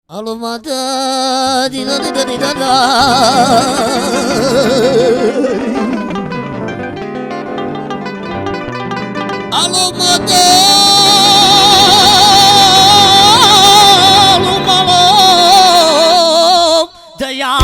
Alumada di da di da di da da. Alumada alumalo daya.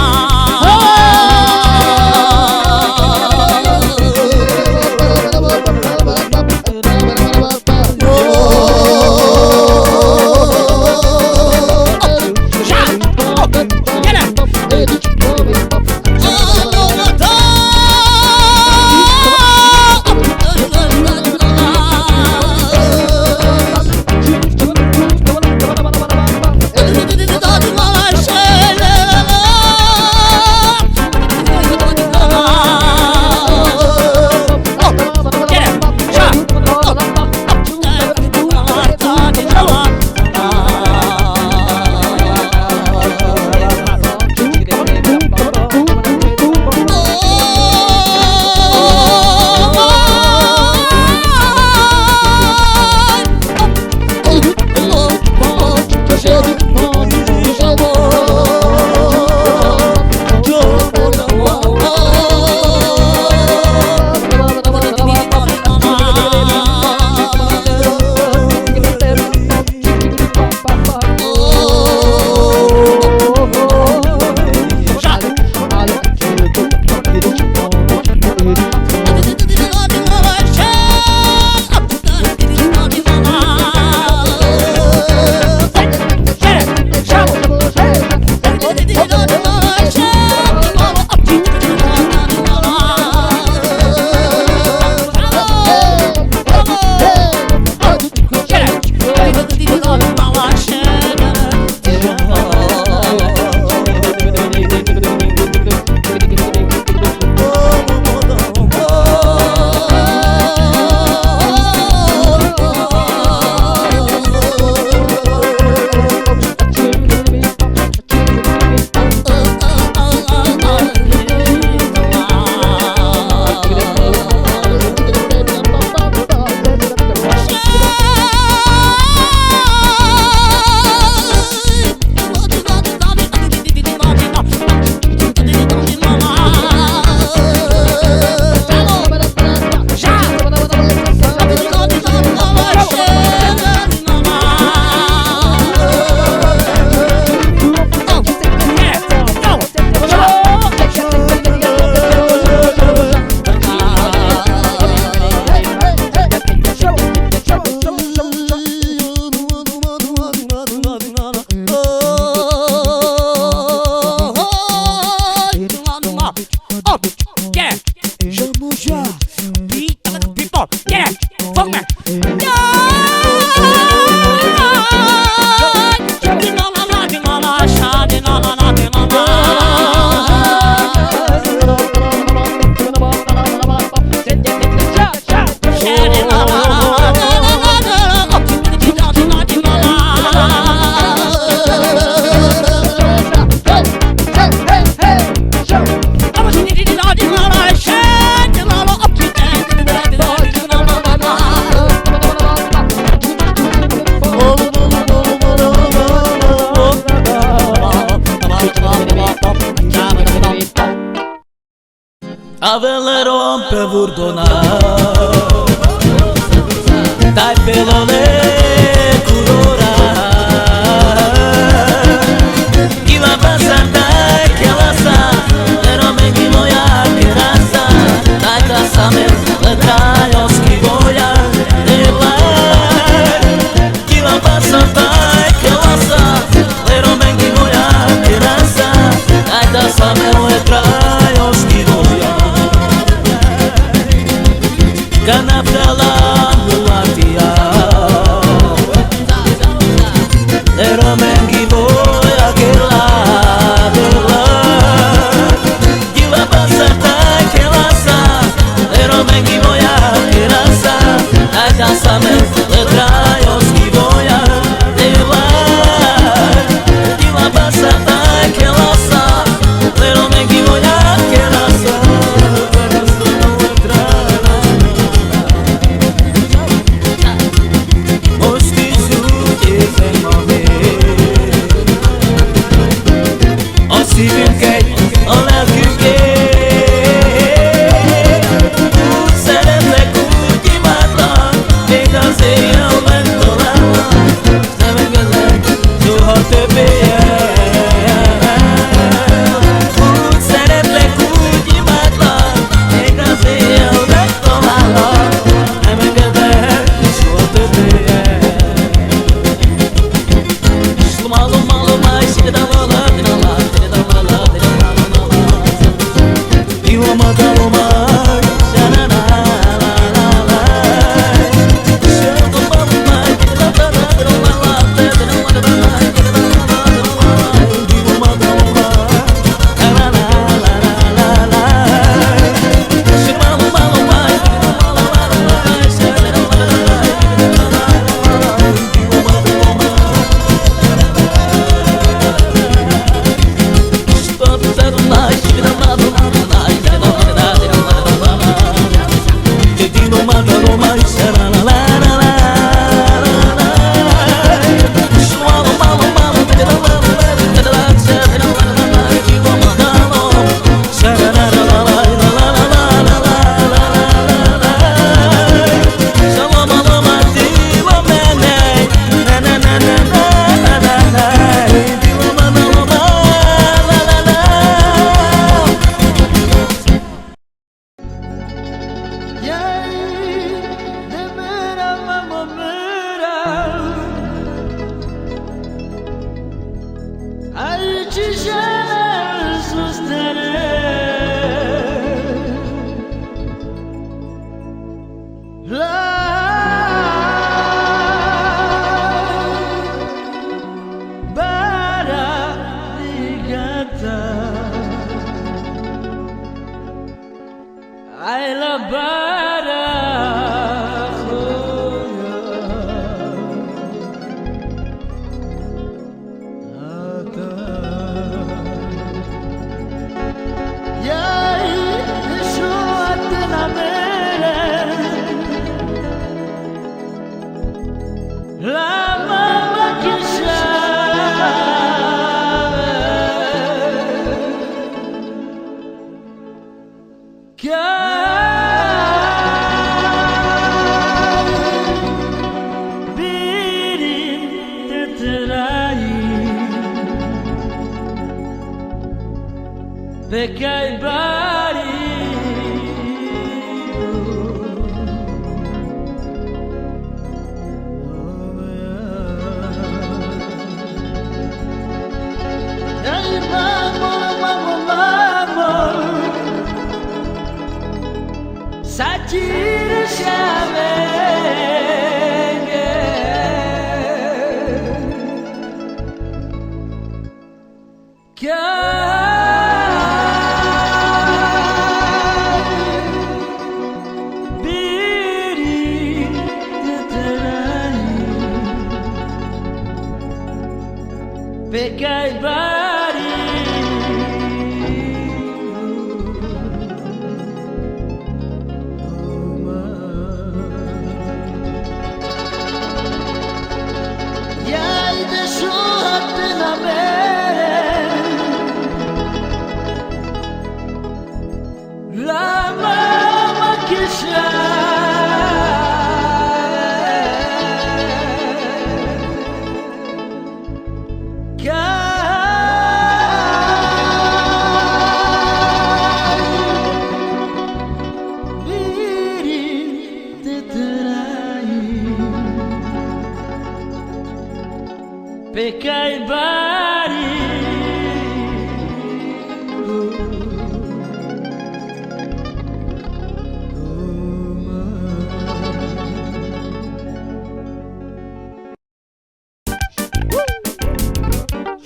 Avelerom pe vurdona dai pelole curora Iva pasata que lasa pero me moja terasa dai kasame letrajos ki boja dela Iva pasata que lasa pero me moja terasa dai kasame letrajos ki boja Canapela muatia Era mengi boy aquela bela Gila pasata aquela sa Era mengi boy aquela sa Ada same letrajos ki boja dela Gila pasata aquela sa Era mengi boy aquela sa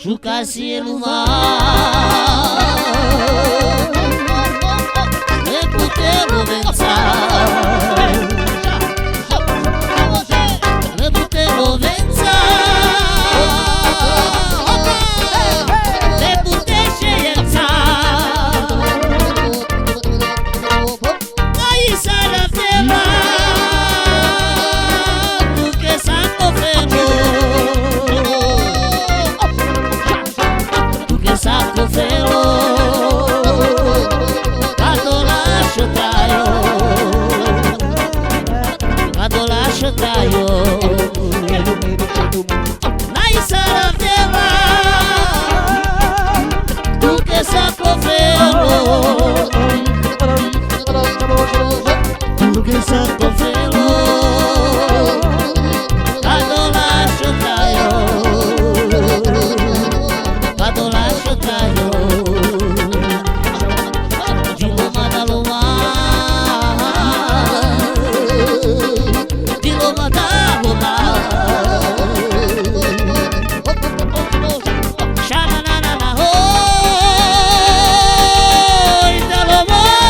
Jucasse no mar, e potevo pensare, e potevo pensare, e potevo scegliere, aí sarà ferma, tu che sanno fermo. Sacco felo, quando lascio taio, lei sarà fela, tu che sacco felo, tu che sacco felo, quando lascio taio. Sha-na-na-na-na, oh, Italoma.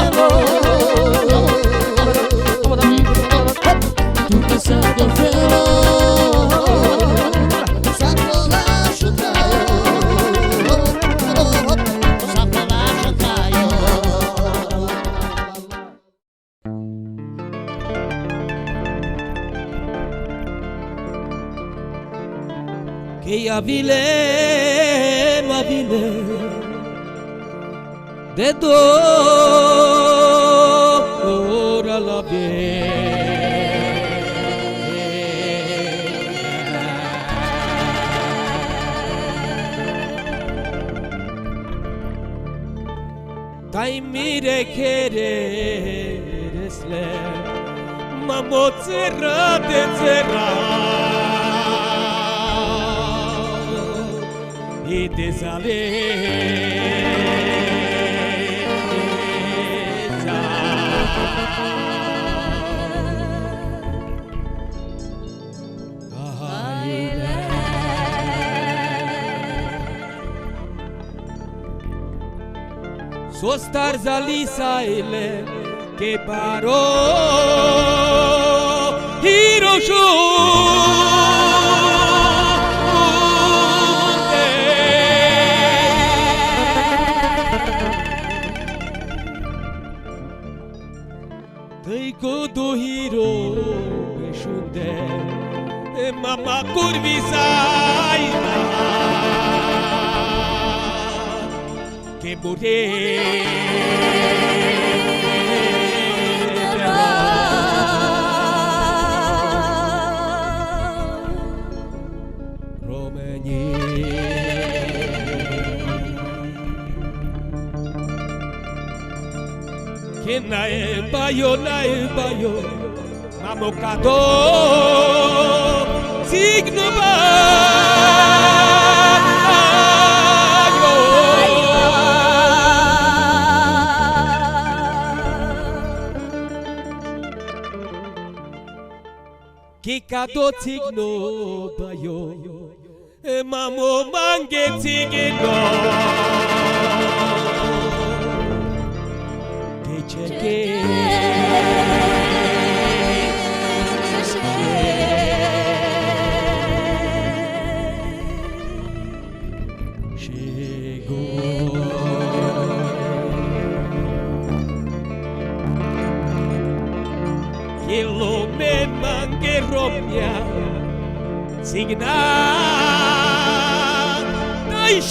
velo. Tu que saco velo, saco la chutayo, saco la chutayo. Que avile de dor a la Tai mire quereresle mamot serra de serra y te sale Sostar zalisa ile que paró Hiroshu Teiko do hiro beshunde mama kurvisai que morrer Romagny que nae bayo mamokado signo Kikado tigno bayo mamo mange tigno Kecheke Kilo me mange romia signa dai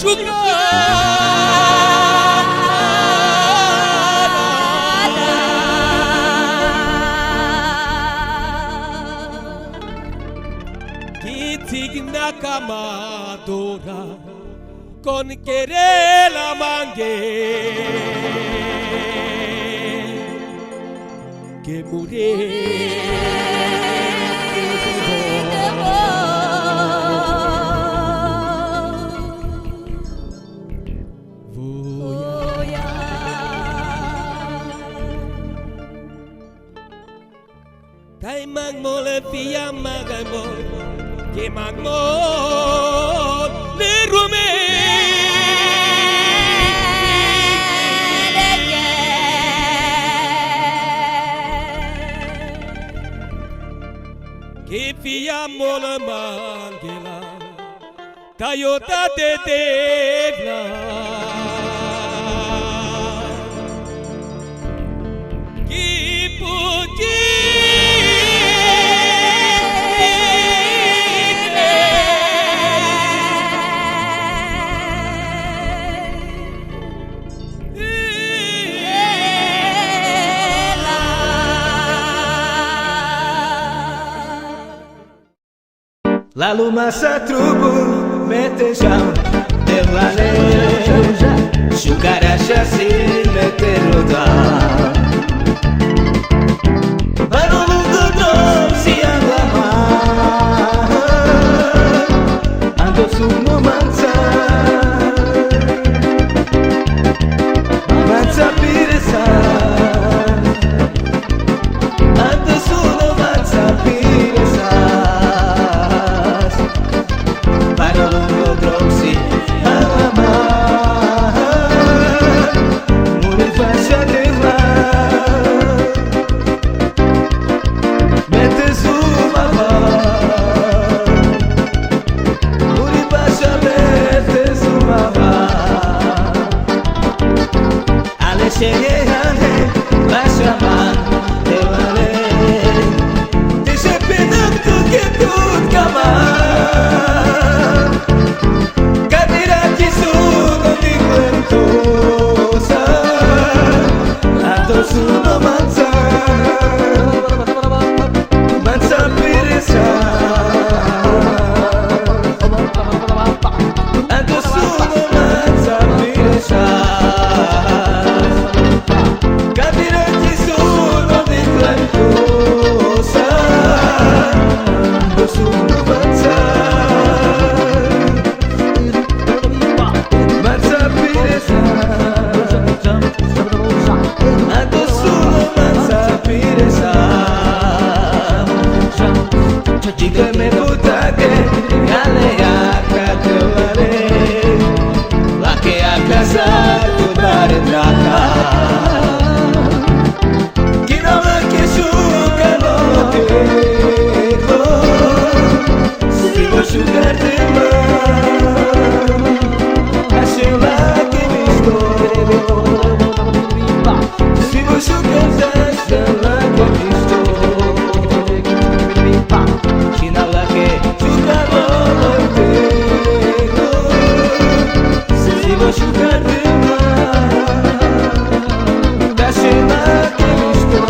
Kitigna kamadora con querela mangue que Tai magmo le pia magamo que magmo le rume que pia mola mangela Tayota de devla La lumasa trubu metejam Devlane Shukaraşa silmete roda Barulundu dosi anlama Ando sumo manza Manza piresa Ando sumo manza piresa Mure fascia della suno manza manza piresa ando suno manza piresa capirati sono di qualcosa ando suno manza manza piresa ando suno manza piresa jika me butake galea katelare laki akasar tu baretraka kina laki suka no teho si vou sugar de mar assim laki misto si vou sugar dessa laki misto kina laki suka no teho si vou sugar de mar assim laki misto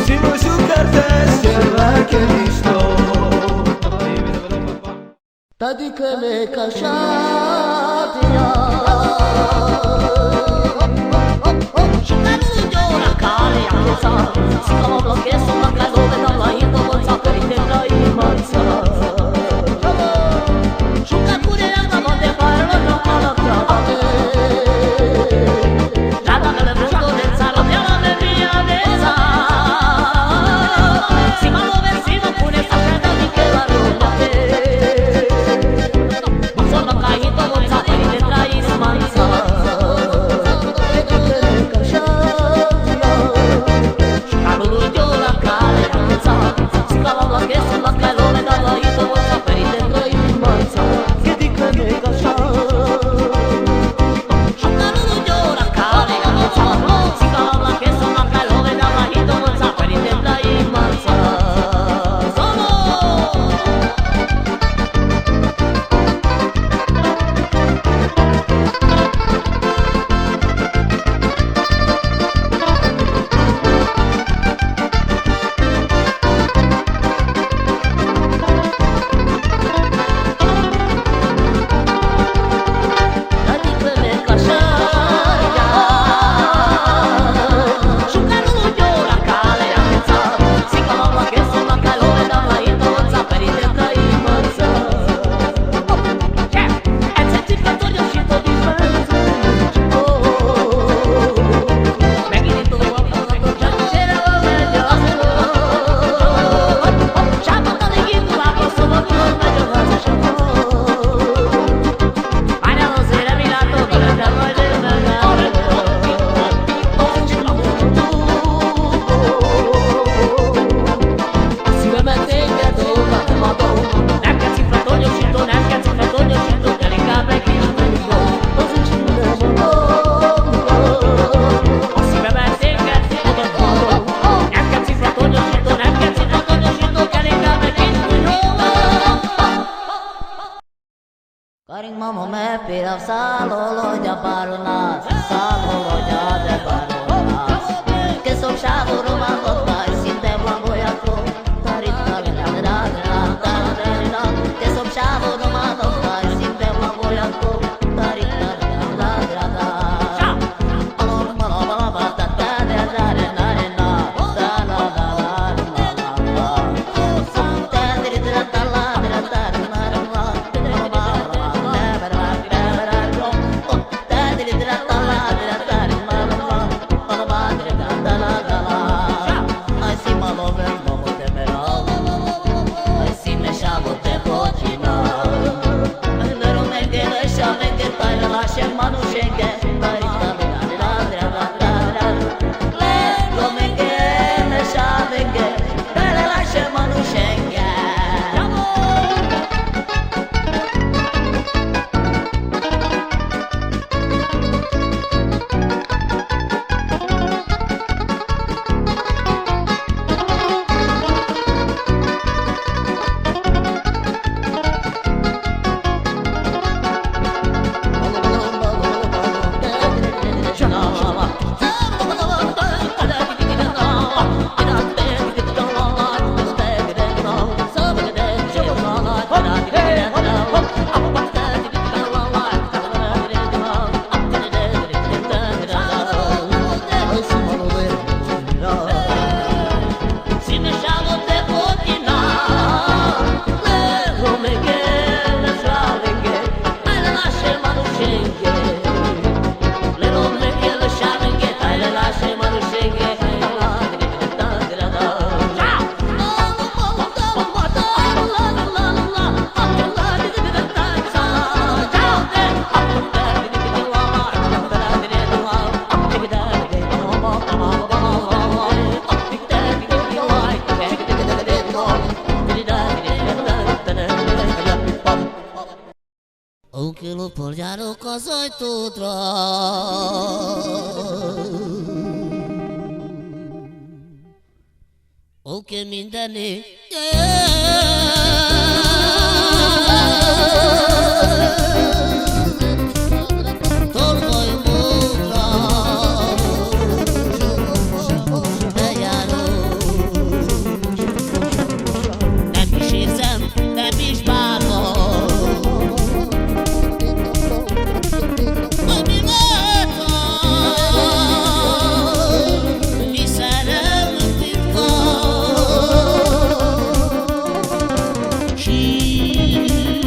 si vou sugar dessa laki misto Tadicele cașatia Șucarudio la care a cățat Scava blochesul la calove Dar la indă văța Cărite la imanța Șucacurea la note Pară la la trabate Rada mele vrândă de țară De la nevia de țară Si mă love, si mă pune Să creda din că la rumate Karing mama me pirav salolo ja parunas salolo ja de parunas que som shaduru ma totta sinte blanco ya ko tarita la da que som shaduru ma totta sinte blanco ya ko tarita la da alor mala mala bata ta de da na na da la da la sante de da la da na na Zárjuk az ajtódra. Oké, mindené. Tolvaj módra bejáró. Nem is érzem, nem is bánom, ami voltam, mi szerelmünk titka. Sírva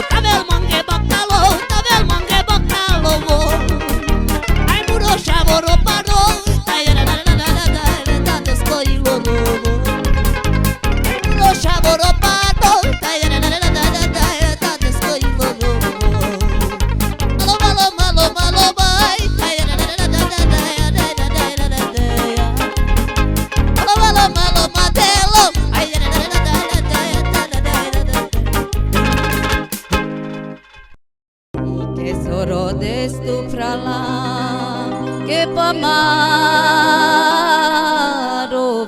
tavel mange baccalo ai muro shavoro paro tanto scoilo muro shavoro paro tanto scoilo malo bai malo matelo que soro destu fra lá que pamaro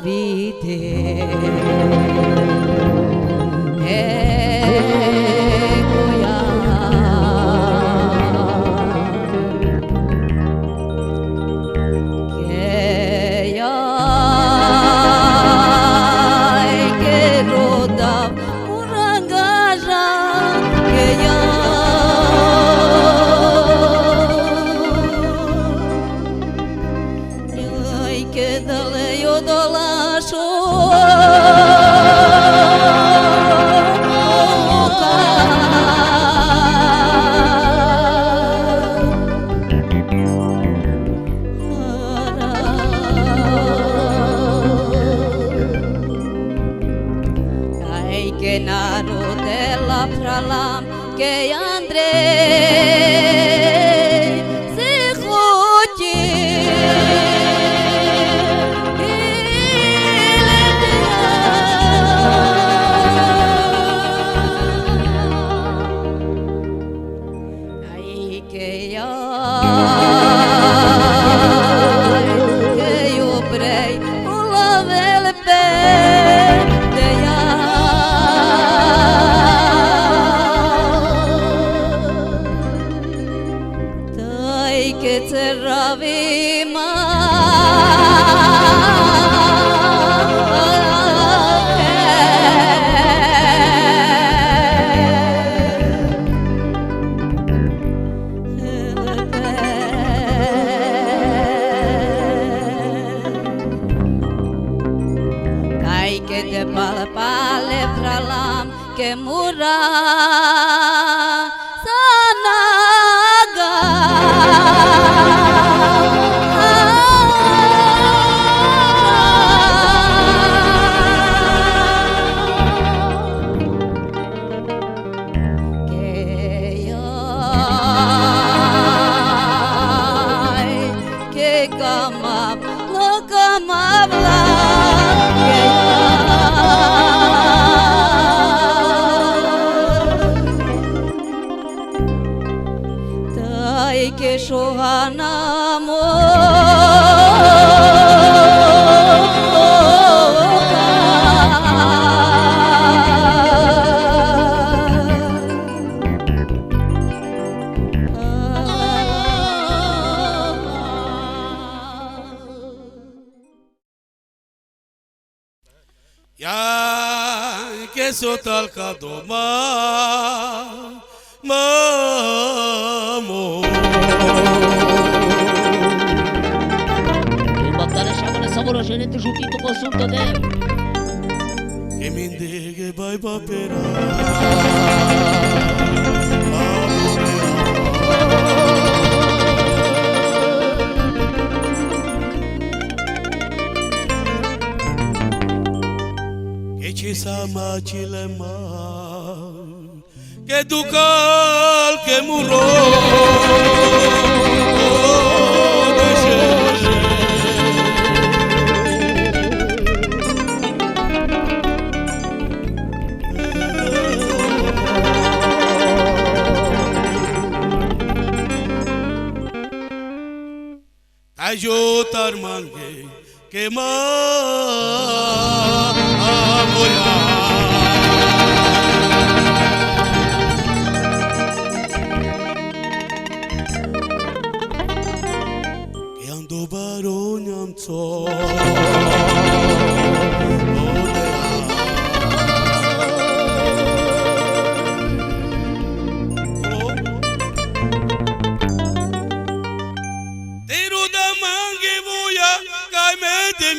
vite que naro dela fra lá que Andrei se rote aí que eu prei o lavele pé que te ravima ai que te pale fra lam que mura sanaga que Shohanamo Ya que sotal kadoma mamo Baktare shamane saboro jenete jutito consulto de que me indigue vai papera que ci sama chilema que ducal que muro ajutar mangue que moya que ando baronyam tso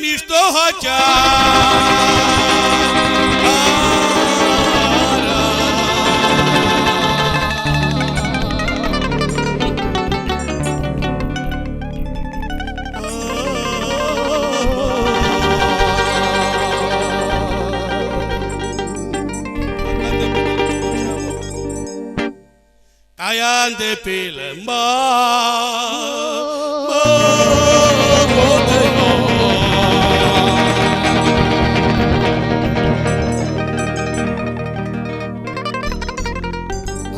mișto hacia ande pile ma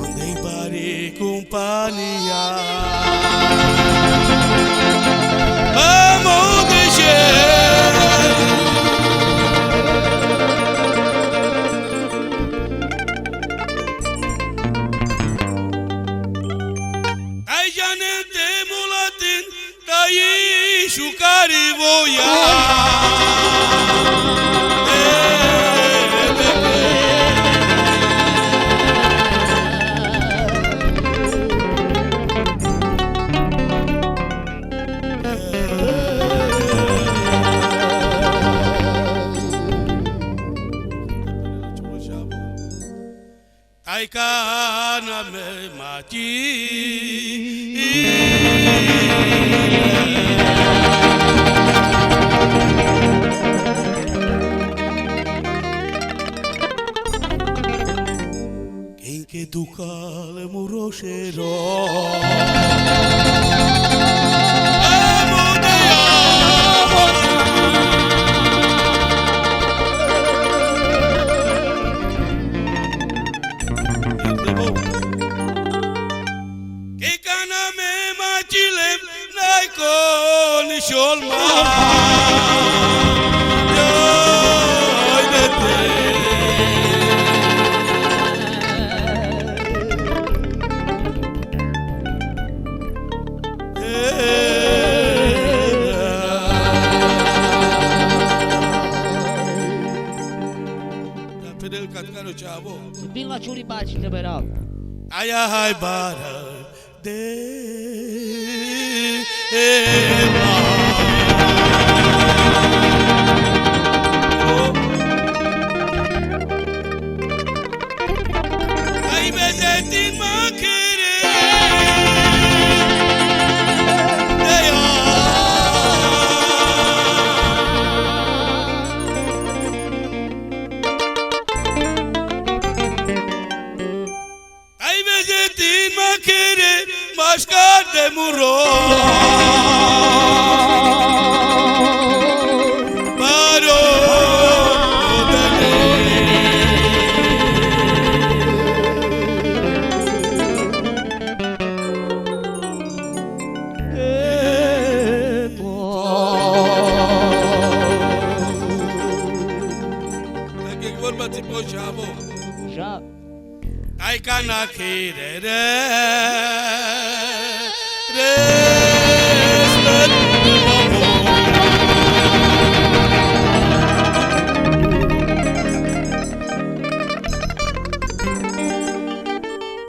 ande pari compagnia vamos Shukari voya Aikana me mati Che ducale murosero Che cana me macilem nai con sholma Vin la ciuribaci de berat. Aia hai bara de Ai bezetin makere Mascar de muro Paro Che vorba ti poșavo Ja. Ai cana chirere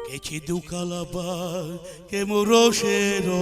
Che ci duca la bar che murosero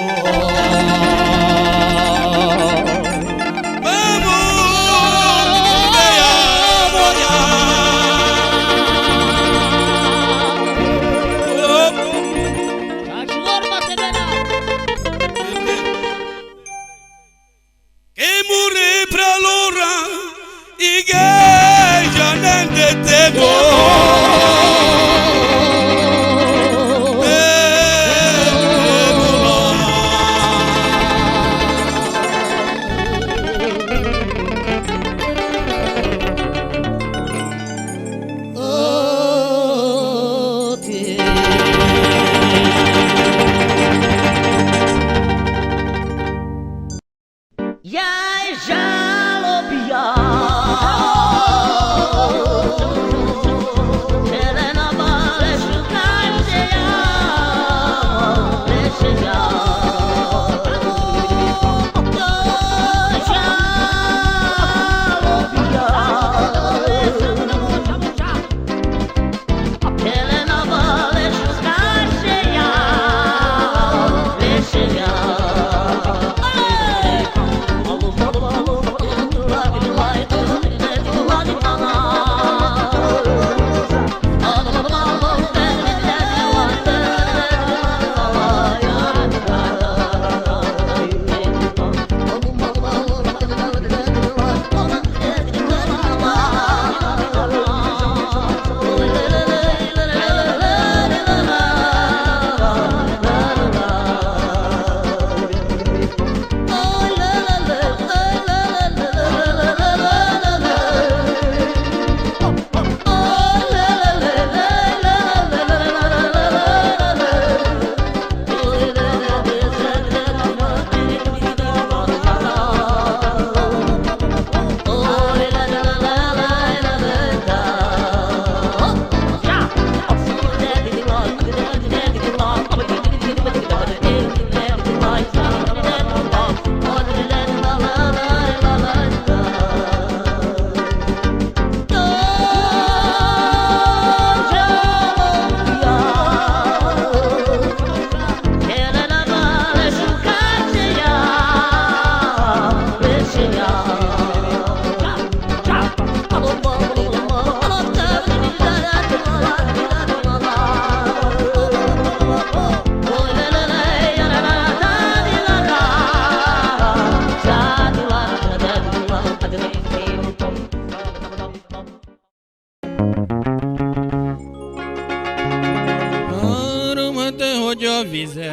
vizen,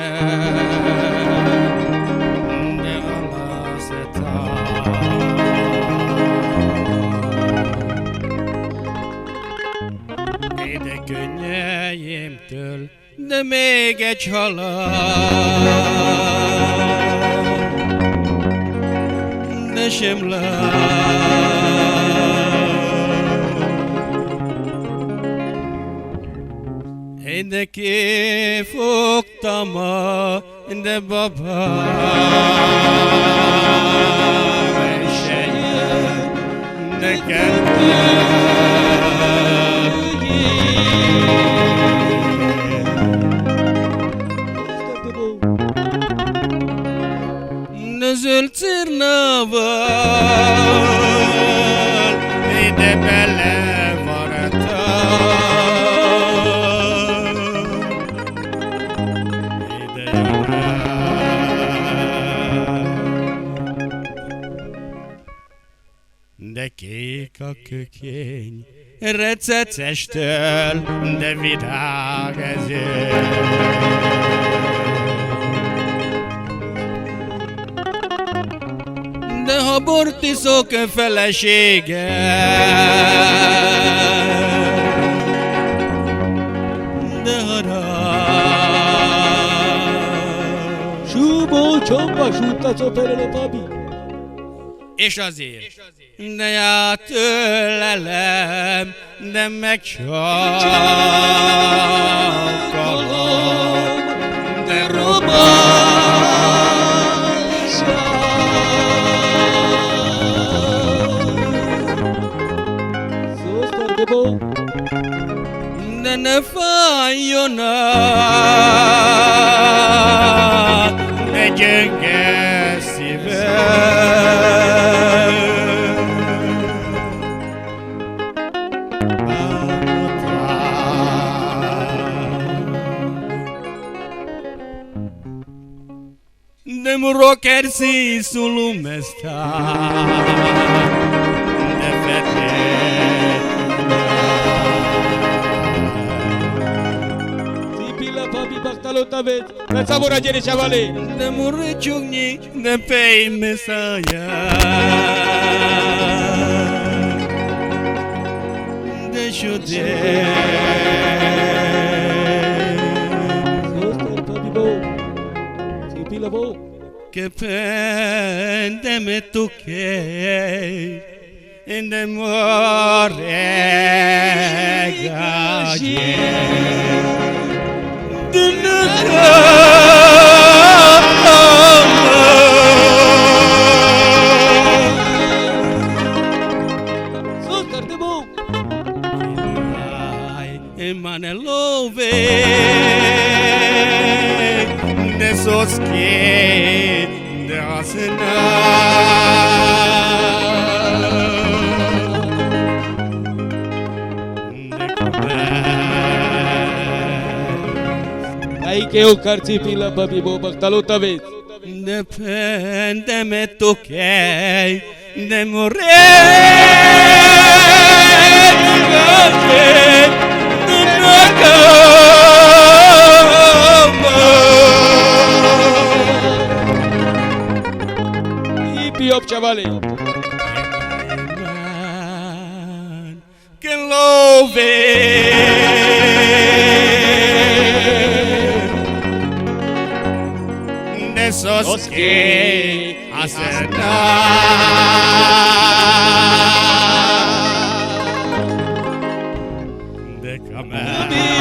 de alaszetál. De könnyeimtől, de még egy halál, de sem lát. Én de kifogtam de babám, és eljön neked zöld cirnával, ide belevartál, ide jönál. De kék a kökény, rececestől, de virág ezért. De ha bort iszok felesége, de ha Subo csomba suttacó perele pabi. és azért, de já tőlelem, de megcsalkolom, de de ne fájjon át, de gyönge szívem. De muro kersi sulumestan, de fete. La sabora tiene chavales. De murechugni, de pei mesaya, de chude. Que pende me toquei, en de morega. Emanelove de soske de asena de Ai que o cartipila babi bo baktalo tavet. Depende me toquei de morrer. Piop chavales. Que louve de esos que hacen de comer.